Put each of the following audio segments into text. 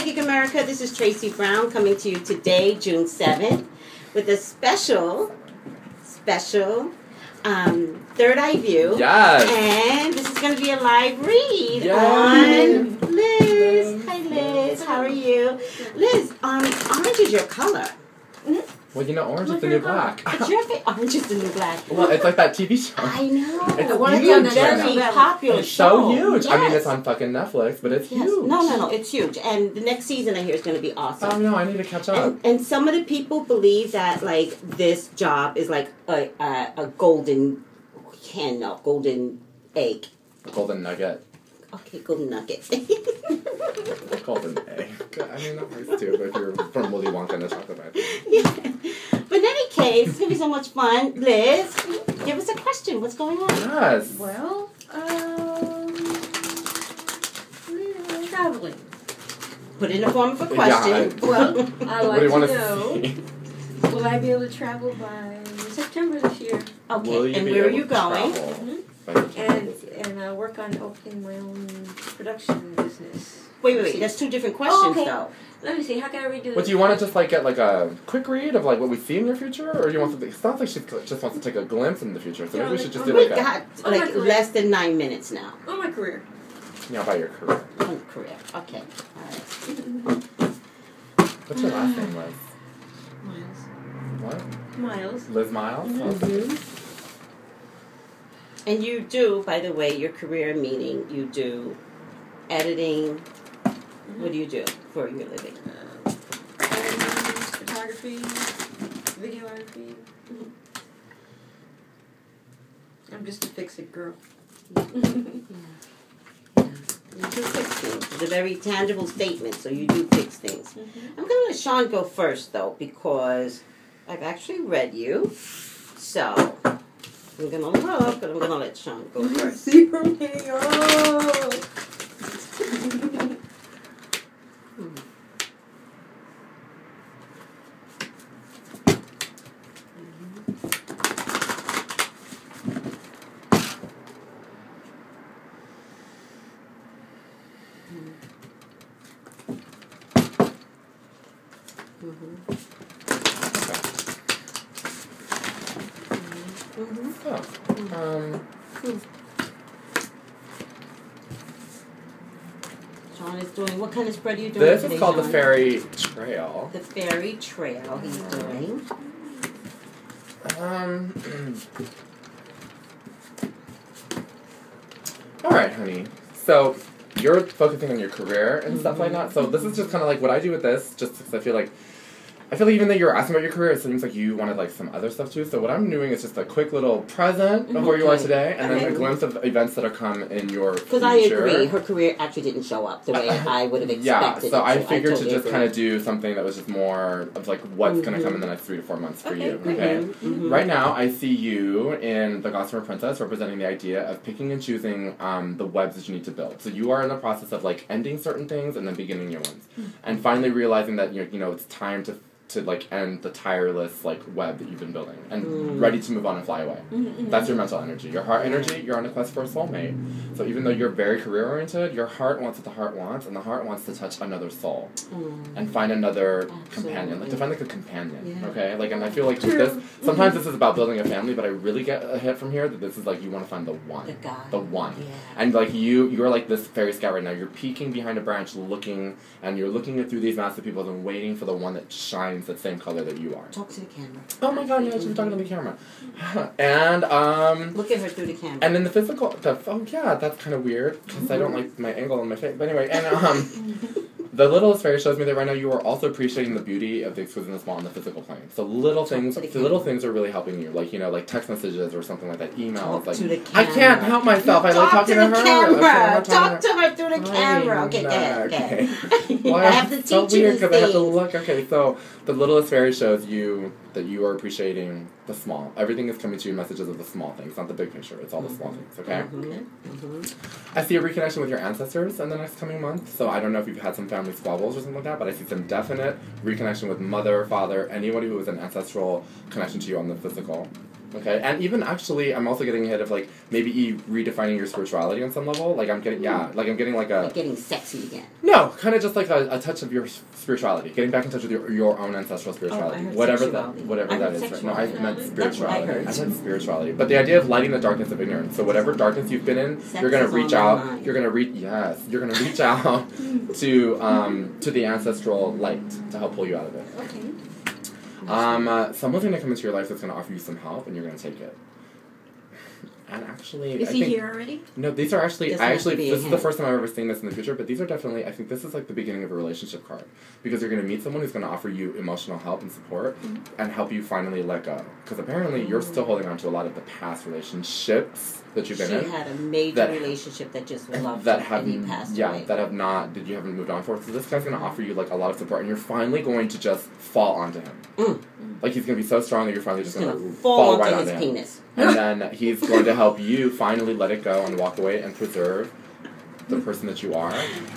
Psychic America. This is Tracy Brown coming to you today, June 7th, with a special third eye view. Yes. And this is going to be a live read Yay. on Liz. Hi, Liz. How are you? Liz, orange is your color. Well, you know, orange is the new black. It's your orange is the new black. Well, it's like that TV show. I know. It's one of huge the right very now. popular It's show. so huge. Yes. I mean, it's on fucking Netflix, but it's huge. No, it's huge. And the next season I hear is going to be awesome. Oh, no, I need to catch up. And some of the people believe that, like, this job is like a golden hen, no, golden egg. Golden nugget. Okay, golden nugget. Golden egg. I mean, that works too, but if you're from Willy Wonka and the Chocolate Factory. Yeah. But in any case, it's going to be so much fun. Liz, give us a question. What's going on? Yes. Well, traveling. Put it in the form of a question. Well, I'd What do you like want to to know, see? will I be able to travel by September this year? Okay, Will you and be where are able you to going? travel? And I'll work on opening my own production business. Wait. That's two different questions, okay. though. Let me see. How can I redo this? What, do you want to just like get like a quick read of like what we see in your future, or do you want to? It sounds like she just wants to take a glimpse in the future. So maybe we should just do We like got Oh, my like career. less than 9 minutes now. Oh, my career. about your career. Oh, career. Okay. All right. What's your last name, Liz? Miles. What? Miles. Liz Miles. Mm-hmm. And you do, by the way, your career meaning you do editing. Mm-hmm. What do you do for your living? Photography, videography. Mm-hmm. I'm just a fix-it girl. You do fix things. It's a very tangible statement, so you do fix things. Mm-hmm. I'm going to let Sean go first, though, because I've actually read you. So I'm going to look, but I'm going to let Sean go first. Zero me. Oh. Sean is doing, what kind of spread are you doing This today, is called the Sean? Fairy Trail. The Fairy Trail he's doing. All right, honey. So you're focusing on your career and stuff like that. So this is just kind of like what I do with this, just because I feel like even though you're asking about your career, it seems like you wanted like some other stuff too. So what I'm doing is just a quick little present of where you are today, and then a glimpse of events that are come in your future. Because I agree, her career actually didn't show up the way I would have expected. Yeah, so I it figured totally to just agree. kind of do something that was just more of like what's going to come in the next 3 to 4 months for you. Okay. Right now, I see you in the Gossamer Princess representing the idea of picking and choosing the webs that you need to build. So you are in the process of like ending certain things and then beginning new ones, and finally realizing that you know it's time to like end the tireless like web that you've been building and ready to move on and fly away. That's your mental energy. Your heart energy, you're on a quest for a soulmate. So even though you're very career oriented, your heart wants what the heart wants, and the heart wants to touch another soul and find another companion, like to find like a companion. Yeah. Okay, like, and I feel like with this, sometimes this is about building a family, but I really get a hit from here that this is like you want to find the one, the one. Yeah. And like you're like this fairy scout right now. You're peeking behind a branch, looking, and you're looking through these massive people and waiting for the one that shines the same color that you are. Talk to the camera. Oh my god, yeah, she's talking to the camera. And look at her through the camera. and then the physical, that's kind of weird because I don't like my angle on my face. But anyway, and the littlest fairy shows me that right now you are also appreciating the beauty of the exquisite and the small on the physical plane. So little things are really helping you, like like text messages or something like that, emails. Talk like to the I camera. can't help myself. I like talking to her. Camera. Talk to her through the camera. Okay, Okay. good. Well, I have to it's so teach you weird these because I have to things. look. Okay, so the littlest fairy shows you that you are appreciating the small. Everything is coming to you in messages of the small things, not the big picture. It's all the small things, okay? I see a reconnection with your ancestors in the next coming month, so I don't know if you've had some family squabbles or something like that, but I see some definite reconnection with mother, father, anybody who has an ancestral connection to you on the physical. Okay, and even actually, I'm also getting ahead of like maybe redefining your spirituality on some level. Like I'm getting, like a getting sexy again. No, kind of just like a touch of your spirituality, getting back in touch with your own ancestral spirituality, whatever that is. Right? No, I meant spirituality. I meant spirituality. But the idea of lighting the darkness of ignorance. So whatever darkness you've been in, you're gonna reach out. You're gonna reach. Yes, you're gonna reach out to the ancestral light to help pull you out of it. Okay. Someone's going to come into your life that's going to offer you some help, and you're going to take it. And actually, is he here already? No, these are actually. This is the first time I've ever seen this in the future. But these are definitely. I think this is like the beginning of a relationship card, because you're going to meet someone who's going to offer you emotional help and support, and help you finally let go. Because apparently, you're still holding on to a lot of the past relationships that you've been in. She had a major relationship that just loved her, and he passed away. That have not. That you haven't moved on for. So this guy's going to offer you like a lot of support, and you're finally going to just fall onto him. Like he's going to be so strong that you're finally just going to fall right onto his penis. And then he's going to help you finally let it go and walk away and preserve the person that you are.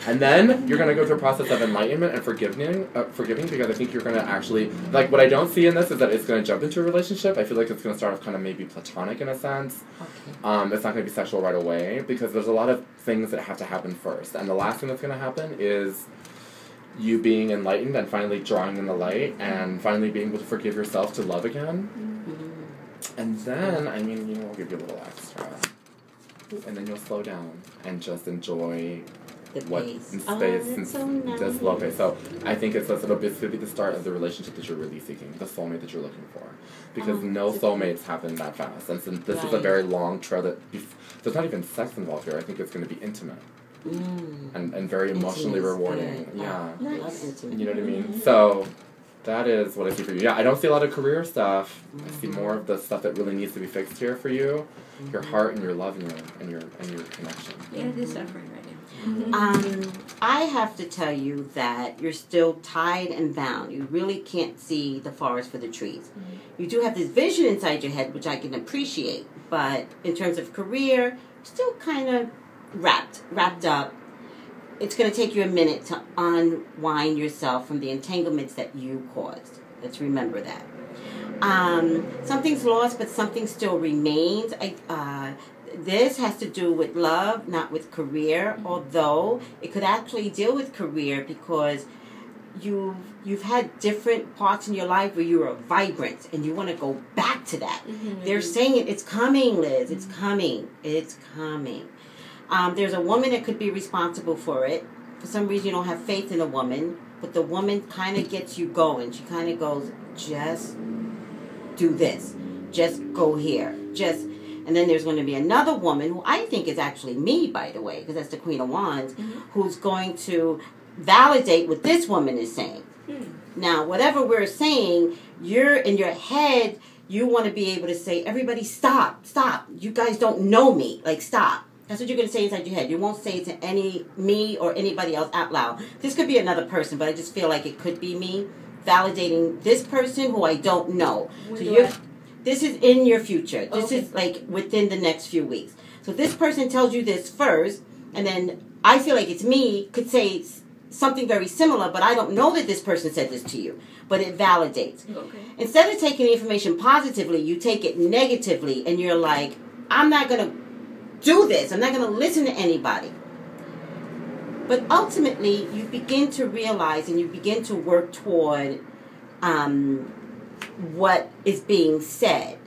And then you're going to go through a process of enlightenment and forgiving, because I think you're going to actually, like what I don't see in this is that it's going to jump into a relationship. I feel like it's going to start off kind of maybe platonic in a sense. Okay. It's not going to be sexual right away, because there's a lot of things that have to happen first. And the last thing that's going to happen is you being enlightened and finally drawing in the light and finally being able to forgive yourself to love again. And then, I mean, we'll give you a little extra. And then you'll slow down and just enjoy the pace. And the slow pace. So I think it'll be the start of the relationship that you're really seeking, the soulmate that you're looking for. Because no soulmates happen that fast. And since this is a very long trail there's not even sex involved here. I think it's going to be intimate. And very emotionally rewarding. Good. Yeah. Nice. You know what I mean? So that is what I see for you. Yeah, I don't see a lot of career stuff. I see more of the stuff that really needs to be fixed here for you. Your heart and your love and your connection. Yeah, it is suffering right now. I have to tell you that you're still tied and bound. You really can't see the forest for the trees. You do have this vision inside your head, which I can appreciate, but in terms of career, still kind of wrapped up. It's going to take you a minute to unwind yourself from the entanglements that you caused. Let's remember that. Something's lost, but something still remains. This has to do with love, not with career, although it could actually deal with career, because you've had different parts in your life where you were vibrant and you want to go back to that. They're saying it's coming, Liz. It's coming. It's coming. There's a woman that could be responsible for it. For some reason, you don't have faith in a woman, but the woman kind of gets you going. She kind of goes, just do this. Just go here. And then there's going to be another woman, who I think is actually me, by the way, because that's the Queen of Wands, who's going to validate what this woman is saying. Now, whatever we're saying, you're in your head, you want to be able to say, everybody stop. You guys don't know me. Like, stop. That's what you're going to say inside your head. You won't say it to me or anybody else out loud. This could be another person, but I just feel like it could be me validating this person who I don't know. This is in your future. This is like within the next few weeks. So this person tells you this first, and then I feel like it's me, could say something very similar, but I don't know that this person said this to you. But it validates. Okay. Instead of taking the information positively, you take it negatively, and you're like, I'm not going to do this. I'm not going to listen to anybody. But ultimately, you begin to realize and you begin to work toward what is being said.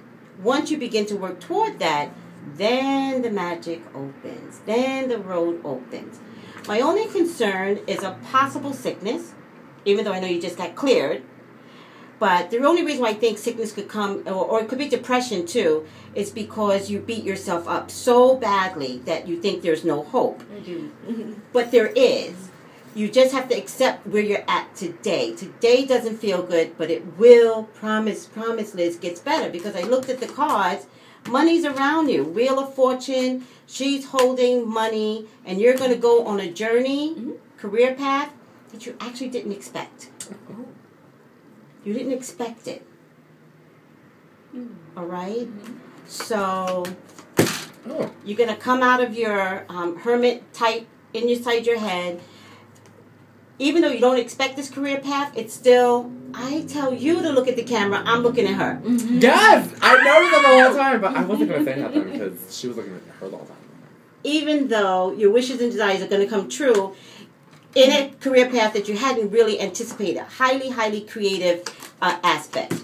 Once you begin to work toward that, then the magic opens. Then the road opens. My only concern is a possible sickness, even though I know you just got cleared. But the only reason why I think sickness could come, or it could be depression too, is because you beat yourself up so badly that you think there's no hope. I do. But there is. You just have to accept where you're at today. Today doesn't feel good, but it will, promise Liz, gets better. Because I looked at the cards, money's around you. Wheel of Fortune, she's holding money, and you're going to go on a journey, career path, that you actually didn't expect. You didn't expect it. All right? So, you're going to come out of your hermit type inside your head. even though you don't expect this career path, it's still, I tell you to look at the camera, I'm looking at her. Mm-hmm. Yes! I noticed that the whole time, but I wasn't going to say nothing because she was looking at her the whole time. Even though your wishes and desires are going to come true in a career path that you hadn't really anticipated. Highly, highly creative aspect.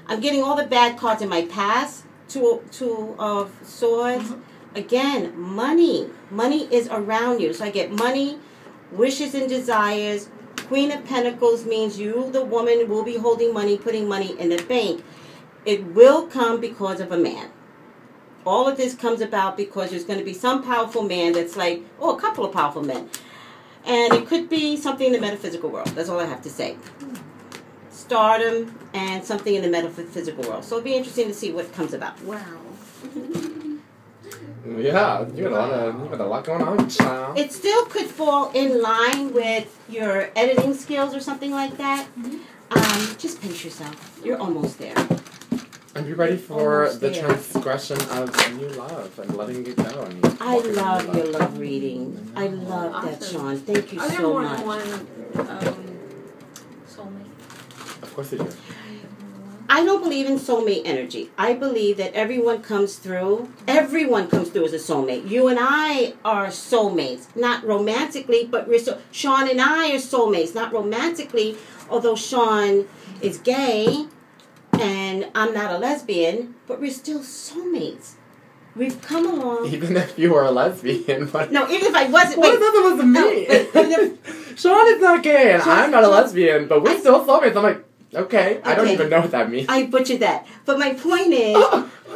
I'm getting all the bad cards in my past. Two of Swords. Mm-hmm. Again, money. Money is around you. So I get money, wishes and desires. Queen of Pentacles means you, the woman, will be holding money, putting money in the bank. It will come because of a man. All of this comes about because there's going to be some powerful man that's like, a couple of powerful men. And it could be something in the metaphysical world. That's all I have to say. Stardom and something in the metaphysical world. So it'll be interesting to see what comes about. Wow. Yeah, you got a lot going on, child. It still could fall in line with your editing skills or something like that. Just pinch yourself. You're almost there. And be ready for Almost the there. transgression of new love and letting it go. And I walking in love your love reading. I love that, Awesome. Sean. Thank you Are there so more much. than one soulmate? Of course they do. I don't believe in soulmate energy. I believe that everyone comes through as a soulmate. You and I are soulmates, not romantically, but Sean and I are soulmates, not romantically, although Sean is gay and I'm not a lesbian, but we're still soulmates. We've come along. Even if you were a lesbian. But No, even if I wasn't. what does that supposed to mean? No, Sean is not gay and I'm not a lesbian, but we're still soulmates. I'm like, okay, I don't Okay. even know what that means. I butchered that. But my point is,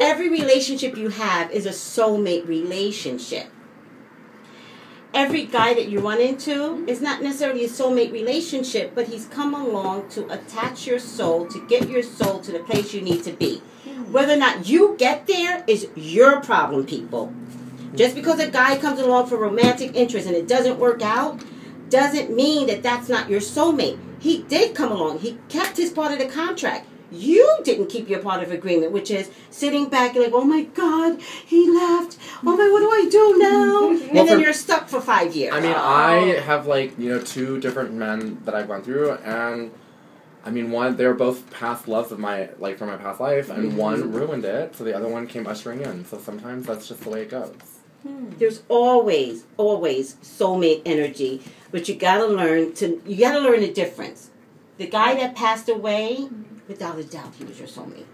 every relationship you have is a soulmate relationship. Every guy that you run into is not necessarily a soulmate relationship, but he's come along to attach your soul, to get your soul to the place you need to be. Whether or not you get there is your problem, people. Just because a guy comes along for romantic interest and it doesn't work out, doesn't mean that that's not your soulmate. He did come along. He kept his part of the contract. You didn't keep your part of agreement, which is sitting back and like, oh my God, he left. Oh my, what do I do now? And then you're stuck for 5 years. I mean, I have, like, two different men that I've gone through, and, I mean, one, they were both past loves of my, from my past life, and one ruined it, so the other one came ushering in. So sometimes that's just the way it goes. There's always soulmate energy, but you gotta learn the difference. The guy that passed away, without a doubt, he was your soulmate.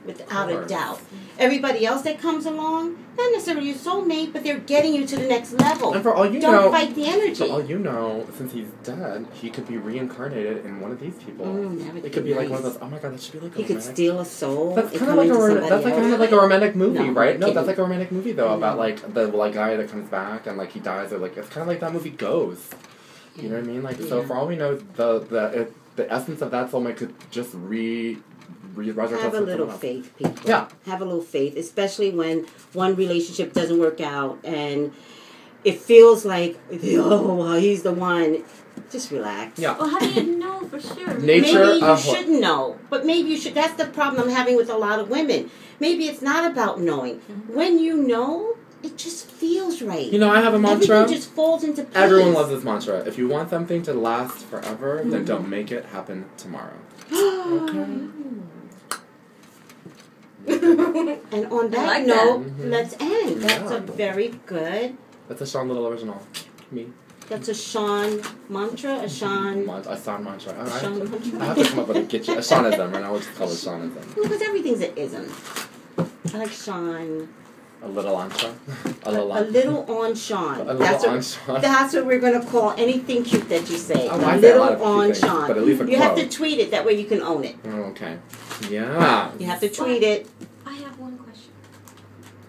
Without a doubt. Everybody else that comes along, not necessarily your soulmate, but they're getting you to the next level. And for all you Don't know, fight the energy. For all you know, since he's dead, he could be reincarnated in one of these people. That would It could be be like one of nice. those. Oh my God, that should be like. He could steal a soul. That's and kind of come like into somebody kind of else. like a romantic movie, No, right? I'm No, that's kidding. like a romantic movie though, about the guy that comes back and he dies, or it's kind of like that movie Ghost. You know what I mean? So for all we know, the essence of that soulmate could just Have a little faith, people. Yeah. Have a little faith, especially when one relationship doesn't work out and it feels like, oh, he's the one. Just relax. Yeah. Well, how do you know for sure? Nature Maybe you of should know, but maybe you should. That's the problem I'm having with a lot of women. Maybe it's not about knowing. When you know, it just feels right. I have a mantra. Everything just falls into place. Everyone loves this mantra. If you want something to last forever, then don't make it happen tomorrow. Okay. And on that like note, that. let's end. That's Yeah. a very good. That's a Sean Little original. Me. That's a Sean mantra, a Sean. A Sean mantra. A Sean mantra. I have to come up with a Seanism, right? I will just call it Seanism. Because everything's an ism. I like Sean. A little antra. A little on Sean. A little That's on what, Sean. that's what we're going to call anything cute that you say. Oh, a I say a lot little of on cute things, Sean. but at least a You have to quote. tweet it. That way you can own it. Oh, okay. Yeah. You have to tweet it. I have one question.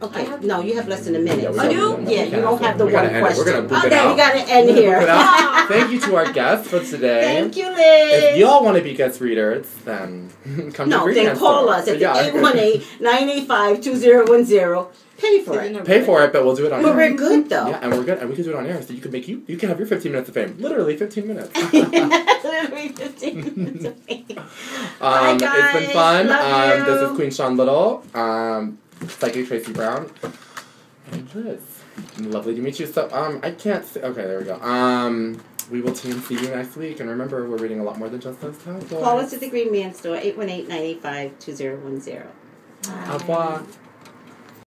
Okay. No, you have less than a minute. Yeah, we So don't- you don't have the we one gotta end it. We're question. gonna boop it Okay, out. we got to end here. Boop it out. Thank you to our guests for today. Thank you, Liz. If y'all want to be guest readers, then come to No, Green then Hands call Store. us at Yeah. 818-985-2010. Pay for it. Pay for it, but we'll do it on But air. we're good, though. Yeah, and we're good, and we can do it on air, so you can you can have your 15 minutes of fame. Literally 15 minutes. Literally 15 minutes of fame. Bye, It's been guys. fun. Love you. This is Queen Sean Little, Psychic Tracy Brown, and Liz. Lovely to meet you. So, I can't say, okay, there we go. we will see you next week. And remember, we're reading a lot more than just those titles. Call us at the Green Man Store, 818-985-2010. Au revoir.